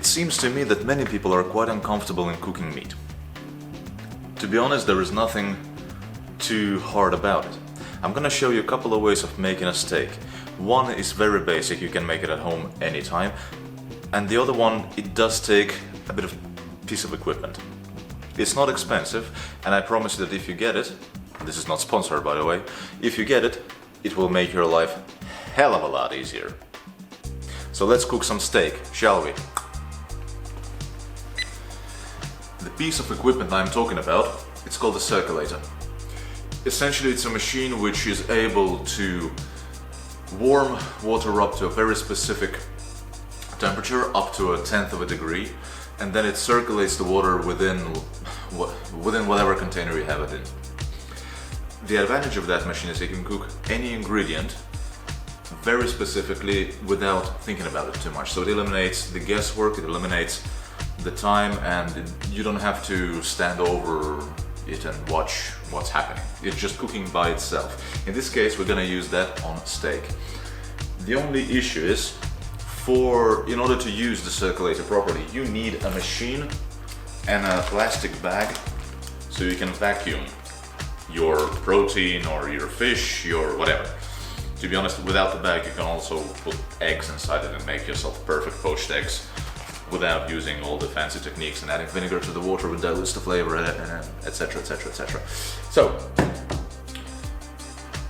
It seems to me that many people are quite uncomfortable in cooking meat. To be honest, there is nothing too hard about it. I'm gonna show you a couple of ways of making a steak. One is very basic, you can make it at home anytime. And the other one, it does take a bit of piece of equipment. It's not expensive, and I promise you that if you get it, this is not sponsored by the way, if you get it, it will make your life hell of a lot easier. So let's cook some steak, shall we? The piece of equipment I'm talking about, it's called a circulator. Essentially it's a machine which is able to warm water up to a very specific temperature, up to 1/10 of a degree, and then it circulates the water within whatever container you have it in. The advantage of that machine is you can cook any ingredient very specifically without thinking about it too much. So it eliminates the guesswork, it eliminates the time, and you don't have to stand over it and watch what's happening. It's just cooking by itself. In this case, we're gonna use that on steak. The only issue is, in order to use the circulator properly, you need a machine and a plastic bag so you can vacuum your protein or your fish, your whatever. To be honest, without the bag, you can also put eggs inside it and make yourself perfect poached eggs without using all the fancy techniques and adding vinegar to the water which dilutes the flavor, etc, etc, etc. So,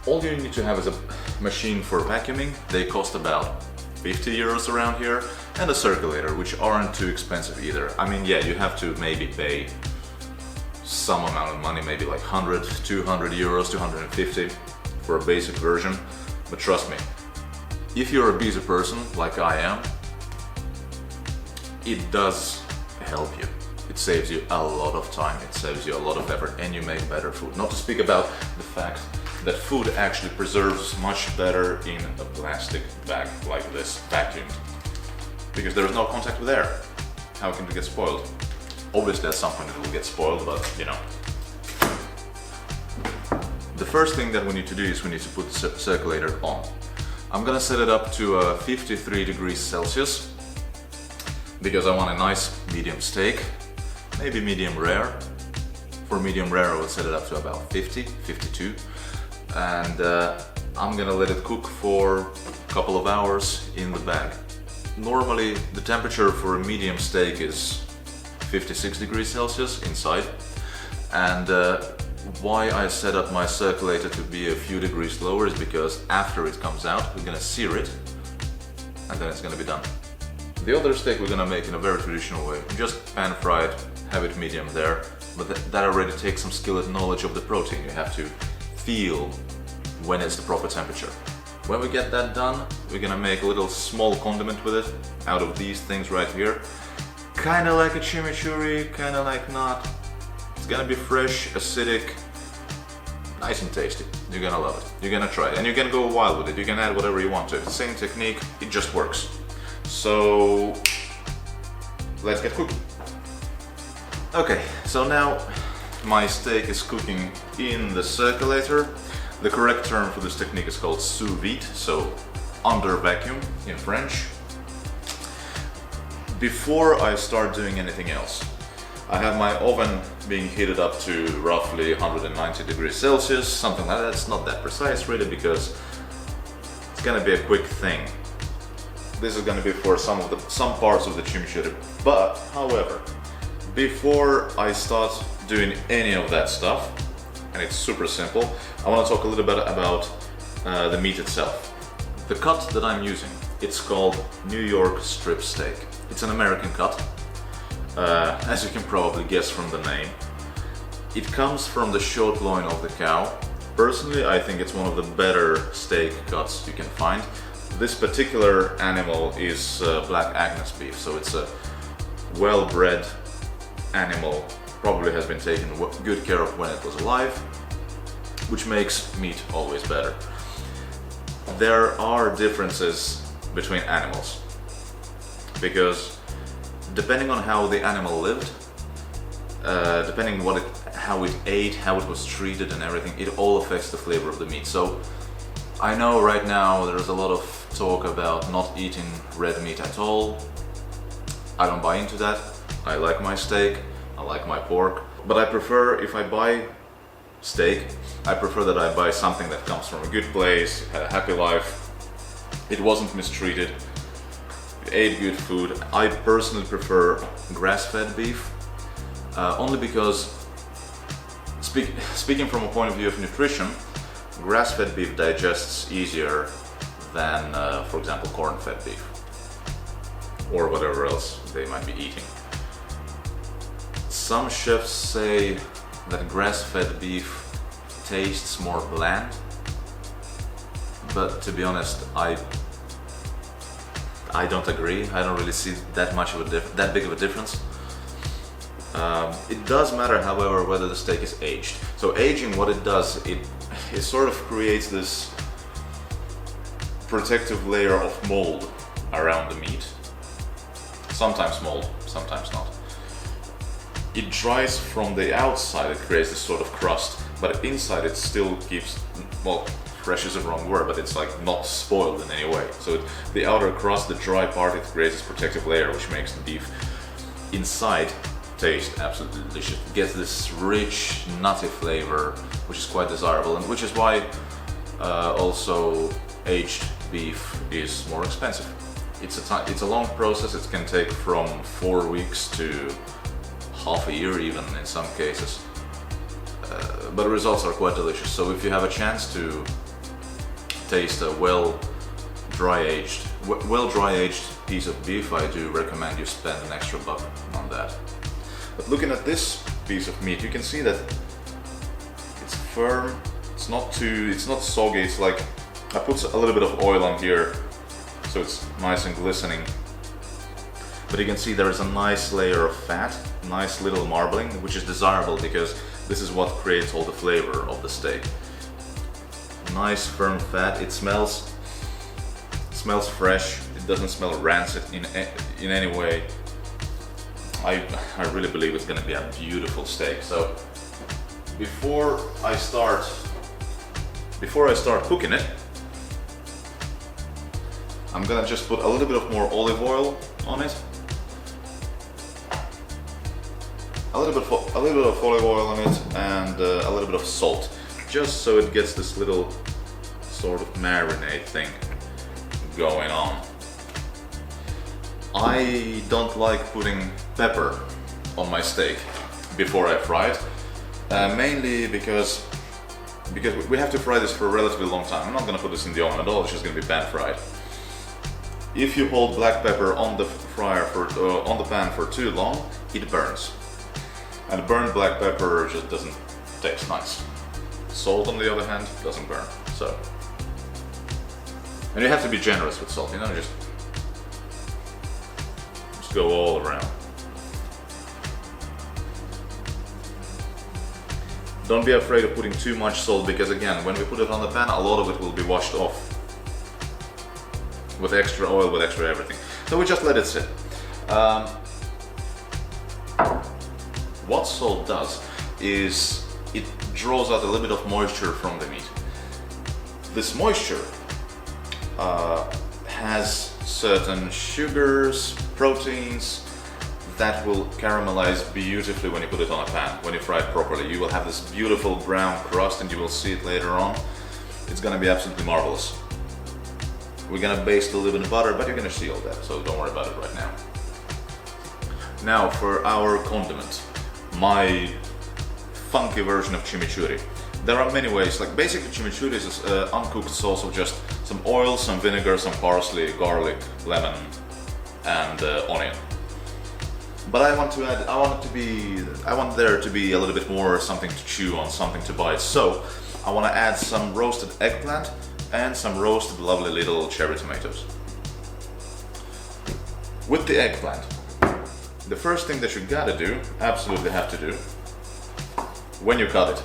all you need to have is a machine for vacuuming. They cost about 50 euros around here, and a circulator, which aren't too expensive either. I mean, yeah, you have to maybe pay some amount of money, maybe like 100, 200 euros, 250 for a basic version. But trust me, if you're a busy person like I am, it does help you. It saves you a lot of time, it saves you a lot of effort, and you make better food. Not to speak about the fact that food actually preserves much better in a plastic bag like this, vacuumed. Because there is no contact with air. How can it get spoiled? Obviously at some point it will get spoiled, but you know. The first thing that we need to do is we need to put the circulator on. I'm gonna set it up to 53 degrees Celsius because I want a nice medium steak, maybe medium rare. For medium rare I would set it up to about 50, 52, and I'm gonna let it cook for a couple of hours in the bag. Normally the temperature for a medium steak is 56 degrees Celsius inside, and why I set up my circulator to be a few degrees lower is because after it comes out we're gonna sear it and then it's gonna be done. The other steak we're gonna make in a very traditional way, just pan fry it, have it medium there, but that already takes some skill and knowledge of the protein. You have to feel when it's the proper temperature. When we get that done, we're gonna make a little small condiment with it out of these things right here. Kinda like a chimichurri, kinda like not. It's gonna be fresh, acidic, nice and tasty. You're gonna love it. You're gonna try it, and you can go wild with it. You can add whatever you want to it. Same technique, it just works. So let's get cooking. Okay, so now my steak is cooking in the circulator. The correct term for this technique is called sous vide, so under vacuum in French. Before I start doing anything else, I have my oven being heated up to roughly 190 degrees Celsius, something like that. It's not that precise really because it's gonna be a quick thing. This is gonna be for some parts of the chimichurri. But, however, before I start doing any of that stuff, and it's super simple, I want to talk a little bit about the meat itself. The cut that I'm using, it's called New York strip steak. It's an American cut, as you can probably guess from the name. It comes from the short loin of the cow. Personally, I think it's one of the better steak cuts you can find. This particular animal is black Angus beef, so it's a well-bred animal, probably has been taken good care of when it was alive, which makes meat always better. There are differences between animals, because depending on how the animal lived, depending how it ate, how it was treated and everything, it all affects the flavor of the meat. So I know right now there's a lot of talk about not eating red meat at all. I don't buy into that. I like my steak, I like my pork, but I prefer, if I buy steak, I prefer that I buy something that comes from a good place, had a happy life, it wasn't mistreated, ate good food. I personally prefer grass-fed beef, only because, speaking from a point of view of nutrition, grass-fed beef digests easier than, for example, corn-fed beef, or whatever else they might be eating. Some chefs say that grass-fed beef tastes more bland, but to be honest, I don't agree. I don't really see that much of that big of a difference. It does matter, however, whether the steak is aged. So aging, what it does, it sort of creates this protective layer of mold around the meat. Sometimes mold, sometimes not. It dries from the outside, it creates this sort of crust, but inside it still keeps, well, fresh is the wrong word, but it's like not spoiled in any way. So the outer crust, the dry part, it creates this protective layer which makes the beef inside taste absolutely delicious. It gets this rich, nutty flavor, which is quite desirable, and which is why also aged beef is more expensive. It's a long process. It can take from 4 weeks to half a year even in some cases, but the results are quite delicious. So if you have a chance to taste a well dry aged piece of beef, I do recommend you spend an extra buck on that. But looking at this piece of meat, you can see that it's firm, it's not soggy. It's like, I put a little bit of oil on here so it's nice and glistening, but you can see there is a nice layer of fat, nice little marbling, which is desirable because this is what creates all the flavor of the steak. Nice firm fat. It smells fresh. It doesn't smell rancid in any way. I really believe it's going to be a beautiful steak. So before I start cooking it, I'm gonna just put a little bit of more olive oil on it. A little bit of olive oil on it, and a little bit of salt, just so it gets this little sort of marinade thing going on. I don't like putting pepper on my steak before I fry it, mainly because we have to fry this for a relatively long time. I'm not going to put this in the oven at all, it's just going to be pan fried. If you hold black pepper on the on the pan for too long, it burns. And burnt black pepper just doesn't taste nice. Salt, on the other hand, doesn't burn. So, and you have to be generous with salt, you know, just go all around. Don't be afraid of putting too much salt, because again, when we put it on the pan, a lot of it will be washed off with extra oil, with extra everything. So we just let it sit. What salt does is it draws out a little bit of moisture from the meat. This moisture has certain sugars, proteins that will caramelize beautifully when you put it on a pan, when you fry it properly. You will have this beautiful brown crust, and you will see it later on. It's gonna be absolutely marvelous. We're gonna baste a little bit in butter, but you're gonna see all that, so don't worry about it right now. Now for our condiment, my funky version of chimichurri. There are many ways, like basically chimichurri is uncooked sauce of just some oil, some vinegar, some parsley, garlic, lemon, and onion. But I want there to be a little bit more something to chew on, something to bite. So I want to add some roasted eggplant and some roasted lovely little cherry tomatoes. With the eggplant, the first thing that you gotta do, absolutely have to do, when you cut it,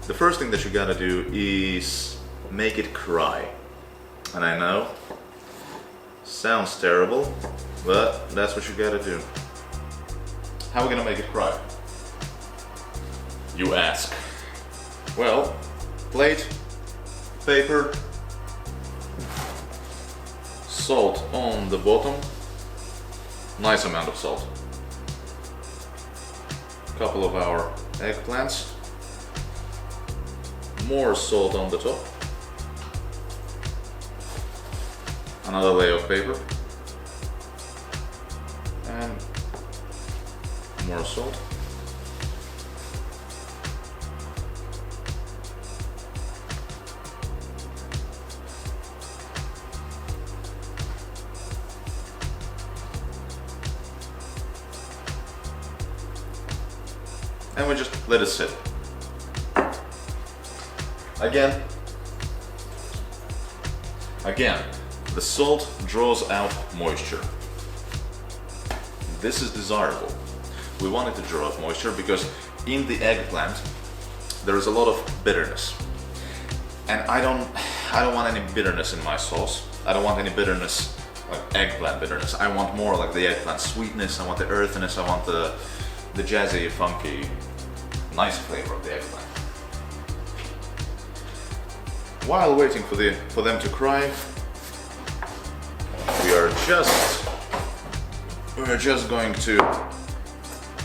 the first thing that you gotta do is make it cry. And I know, sounds terrible, but that's what you gotta do. How are we gonna make it cry? You ask. Well, plate, paper, salt on the bottom, nice amount of salt. Couple of our eggplants, more salt on the top, another layer of paper, and more salt. And we just let it sit. Again, the salt draws out moisture. This is desirable. We want it to draw out moisture because in the eggplant there is a lot of bitterness. And I don't want any bitterness in my sauce. I don't want any bitterness like eggplant bitterness. I want more like the eggplant sweetness, I want the earthiness, I want the jazzy, funky, nice flavor of the eggplant. While waiting for them to cry, we're just going to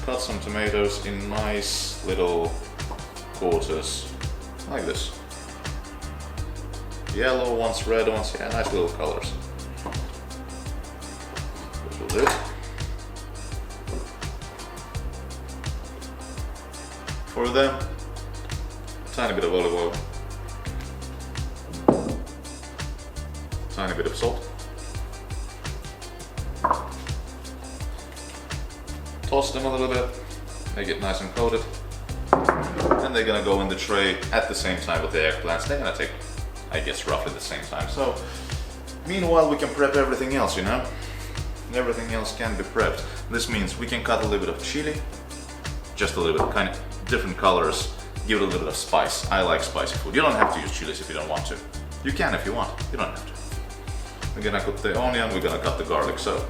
cut some tomatoes in nice little quarters, like this. Yellow ones, red ones, yeah, nice little colors. This will do it. For them, tiny bit of olive oil, tiny bit of salt. Toss them a little bit, make it nice and coated. And they're gonna go in the tray at the same time with the eggplants. They're gonna take, I guess, roughly the same time. So, meanwhile we can prep everything else, you know? Everything else can be prepped. This means we can cut a little bit of chili, just a little bit, kind of different colors, give it a little bit of spice. I like spicy food. You don't have to use chilies if you don't want to. You can if you want, you don't have to. We're gonna cut the onion, we're gonna cut the garlic, so.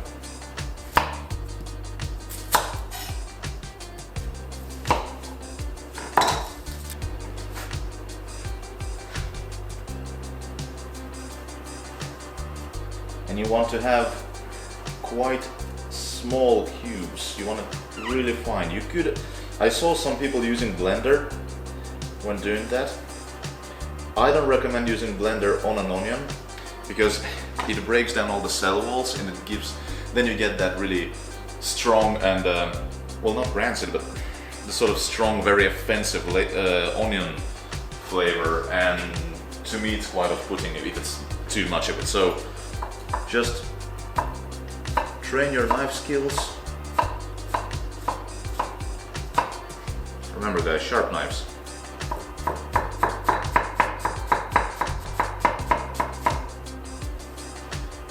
And you want to have quite small cubes. You want it really fine. You could, I saw some people using blender when doing that. I don't recommend using blender on an onion because it breaks down all the cell walls and it gives, then you get that really strong and, well, not rancid, but the sort of strong, very offensive onion flavor, and to me it's quite off-putting if it's too much of it. So just train your knife skills. Remember guys, sharp knives.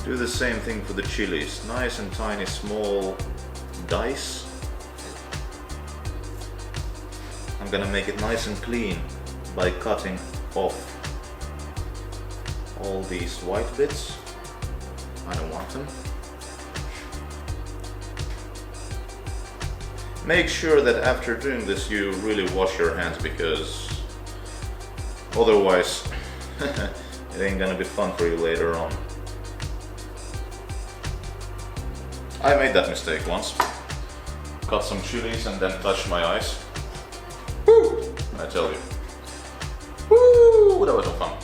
Do the same thing for the chilies. Nice and tiny small dice. I'm gonna make it nice and clean by cutting off all these white bits. I don't want them. Make sure that after doing this you really wash your hands, because otherwise it ain't gonna be fun for you later on. I made that mistake once. Cut some chilies and then touched my eyes. Woo! I tell you. Woo! That was so fun.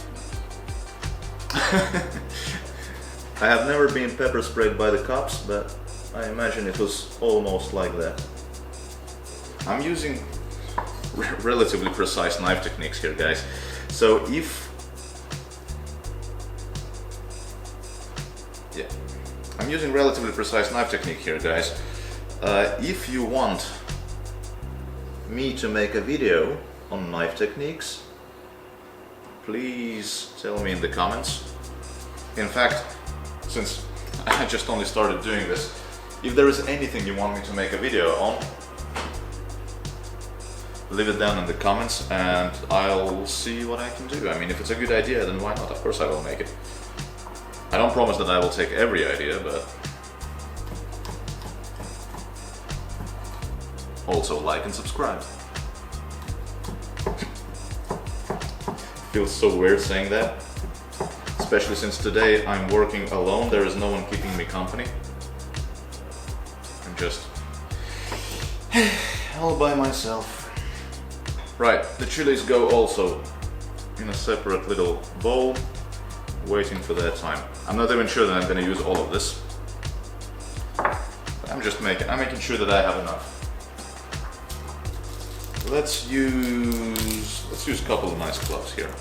I have never been pepper sprayed by the cops, but I imagine it was almost like that. I'm using relatively precise knife techniques here, guys. So I'm using relatively precise knife technique here, guys. If you want me to make a video on knife techniques, please tell me in the comments. In fact, since I just only started doing this, if there is anything you want me to make a video on, leave it down in the comments and I'll see what I can do. I mean, if it's a good idea, then why not? Of course I will make it. I don't promise that I will take every idea, but also like and subscribe. Feels so weird saying that. especially since today I'm working alone. There is no one keeping me company. I'm just all by myself. Right, the chilies go also in a separate little bowl, waiting for their time. I'm not even sure that I'm going to use all of this. But I'm making sure that I have enough. Let's use a couple of nice cloves here.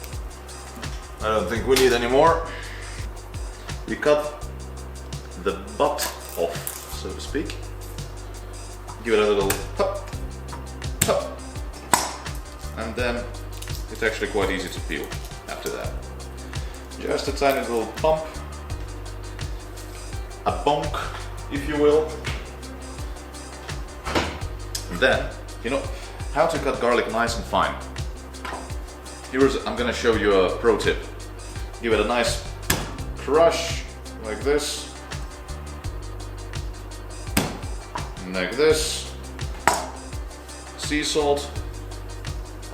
I don't think we need any more. You cut the butt off, so to speak. Give it a little pop, pop, and then it's actually quite easy to peel after that. Just a tiny little bump, a bonk, if you will. And then, you know, how to cut garlic nice and fine. I'm gonna show you a pro tip. Give it a nice crush, like this. Like this. Sea salt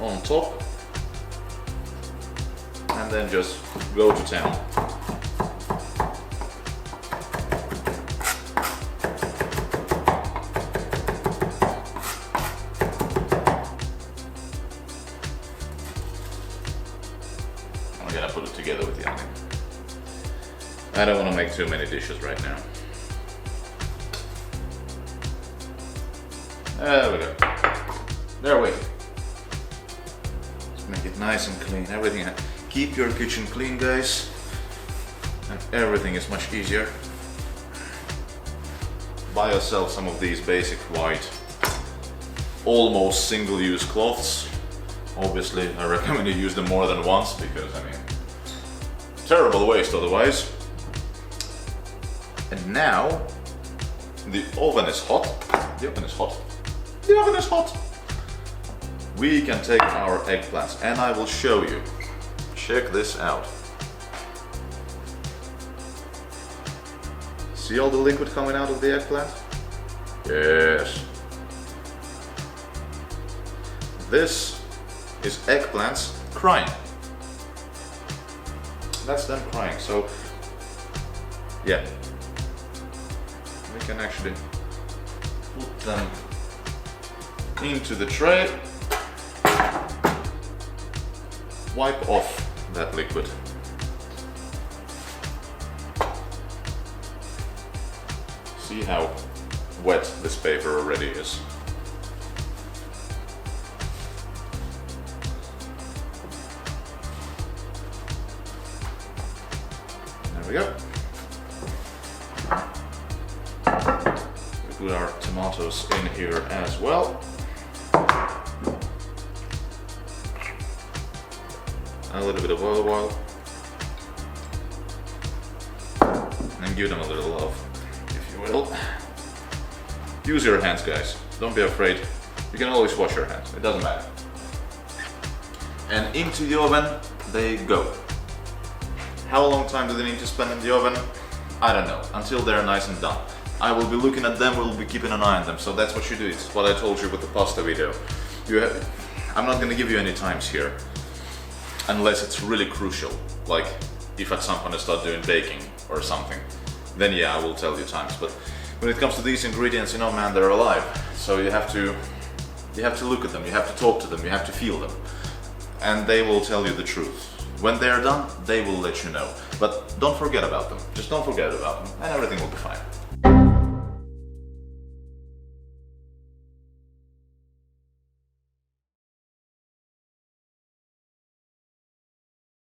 on top. And then just go to town. I'm gonna put it together with the onion. I don't want to make too many dishes right now. There we go. There we go. Let's make it nice and clean. Everything. Keep your kitchen clean, guys, and everything is much easier. Buy yourself some of these basic white, almost single-use cloths. Obviously, I recommend you use them more than once because, I mean, terrible waste otherwise. And now, the oven is hot. The oven is hot. The oven is hot. We can take our eggplants, and I will show you. Check this out. See all the liquid coming out of the eggplant? Yes. This is eggplants crying. That's them crying. So, yeah. We can actually put them into the tray. Wipe off that liquid. See how wet this paper already is. There we go. We put our tomatoes in here as well. A little bit of olive oil, and give them a little love, if you will. Use your hands, guys. Don't be afraid. You can always wash your hands. It doesn't matter. And into the oven they go. How long time do they need to spend in the oven? I don't know. Until they're nice and done. I will be looking at them. We'll be keeping an eye on them. So that's what you do. It's what I told you with the pasta video. I'm not going to give you any times here. Unless it's really crucial, like if at some point I start doing baking or something, then yeah, I will tell you times. But when it comes to these ingredients, you know, man, they're alive. So you have to look at them, you have to talk to them, you have to feel them, and they will tell you the truth. When they're done, they will let you know. But don't forget about them. Just don't forget about them, and everything will be fine.